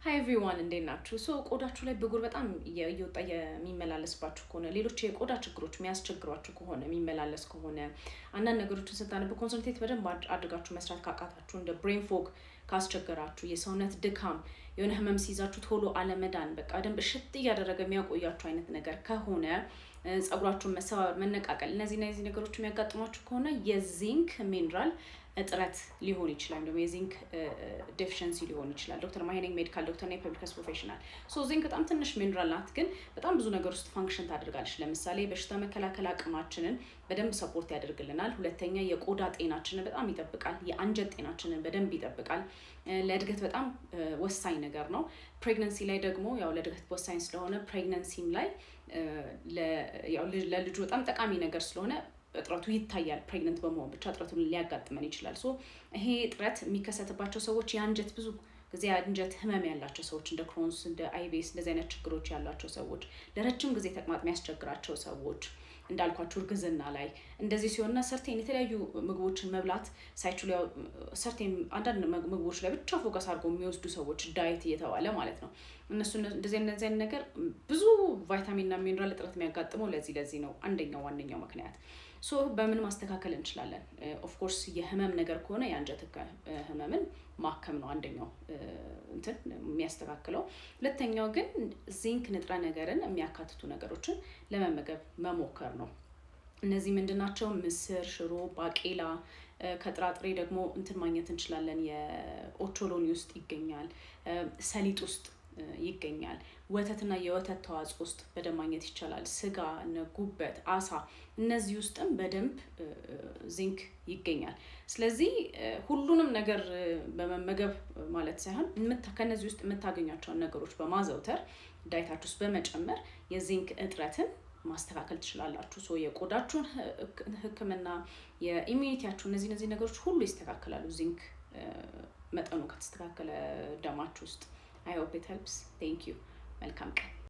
Hi everyone እንዴት ናችሁ? ቆዳችሁ ላይ ብጉር በጣም እየወጣ የሚመላለስባችሁ ከሆነ ሌሎች የቆዳ ችግሮች የሚያስቸግሯችሁ ከሆነ የሚመላለስ ከሆነ አንዳንድ ነገሮችን ስታነቡ ኮንሰንትሬት በደንብ አድርጋችሁ መስራት ካቃታችሁ እንደ ብሬን ፎግ ካስቸገራችሁ የሰውነት ድካም የሆነ ህመም ሲይዛችሁ ቶሎ አለመዳን በቃ ደንብ እሽት እያደረገ የሚያቆያችሁ አይነት ነገር ከሆነ ጸጉራችሁን መሰባበር መነቃቀል እነዚህ ነገሮች የሚያጋጥሟችሁ ከሆነ የዚንክ ሚነራል እጥረት ሊሆን ይችላል ደግሞ የዚንክ ዴፊሽንሲ ሊሆን ይችላል። ዶክተር ማሄኔግ ሜዲካል ዶክተር እና ፐብሊክ ሄልዝ ፕሮፌሽናል ዚንክ በጣም ትንሽ ሚነራል ናት ግን በጣም ብዙ ነገር ውስጥ ፋንክሽን ታደርጋለች። ለምሳሌ በሽታ መከላከል አቅማችንን በደንብ ሰፖርት ያደርግልናል። ሁለተኛ የቆዳ ጤናችንን በጣም ይጠብቃል። የአንጀት ጤናችንን በደንብ ይጠብቃል። ለእድገት በጣም ወሳኝ ነገር ነው። ፕሬግናንሲ ላይ ደግሞ ያው ለእድገት ወሳኝ ስለሆነ ፕሬግናንሲም ላይ ለልጁ በጣም ጠቃሚ ነገር ስለሆነ እጥረቱ ይታያል። ፕሬግናንት በመሆን ብቻ እጥረቱን ሊያጋጥመን ይችላል። ይሄ እጥረት የሚከሰትባቸው ሰዎች የአንጀት ብዙ ጊዜ የአንጀት ህመም ያላቸው ሰዎች እንደ ክሮንስ እንደ አይቢኤስ እንደዚህ አይነት ችግሮች ያላቸው ሰዎች ለረጅም ጊዜ ተቅማጥ የሚያስቸግራቸው ሰዎች እንዳልኳችሁ እርግዝና ላይ እንደዚህ ሲሆንና ሰርቴን የተለያዩ ምግቦችን መብላት ሳይችሉ ያው ሰርቴን አንዳንድ ምግቦች ላይ ብቻ ፎከስ አድርገው የሚወስዱ ሰዎች ዳይት እየተባለ ማለት ነው። እነሱ እንደዚህ ነገር ብዙ ቫይታሚን እና ሚነራል እጥረት የሚያጋጥመው ለዚህ ነው አንደኛው ዋነኛው ምክንያት። በምን ማስተካከል እንችላለን? ኦፍ ኮርስ የህመም ነገር ከሆነ የአንጀት ህመምን ማከም ነው አንደኛው የሚያስተካክለው። ሁለተኛው ግን ዚንክ ንጥረ ነገርን የሚያካትቱ ነገሮችን ለመመገብ መሞከር ነው። እነዚህ ምንድናቸው? ምስር፣ ሽሮ፣ ባቄላ ከጥራጥሬ ደግሞ ማግኘት እንችላለን። የኦቾሎኒ ውስጥ ይገኛል። ሰሊጥ ውስጥ ይገኛል። ወተትና የወተት ተዋጽኦ ውስጥ በደንብ ማግኘት ይቻላል። ስጋ፣ ጉበት፣ አሳ እነዚህ ውስጥም በደንብ ዚንክ ይገኛል። ስለዚህ ሁሉንም ነገር በመመገብ ማለት ሳይሆን ከነዚህ ውስጥ የምታገኟቸውን ነገሮች በማዘውተር ዳይታችሁ ውስጥ በመጨመር የዚንክ እጥረትን ማስተካከል ትችላላችሁ። የቆዳችሁን ህክምና የኢሚዩኒቲያችሁ እነዚህ ነገሮች ሁሉ ይስተካከላሉ ዚንክ መጠኑ ከተስተካከለ ደማችሁ ውስጥ። I hope it helps. Thank you. መልካም ቀን።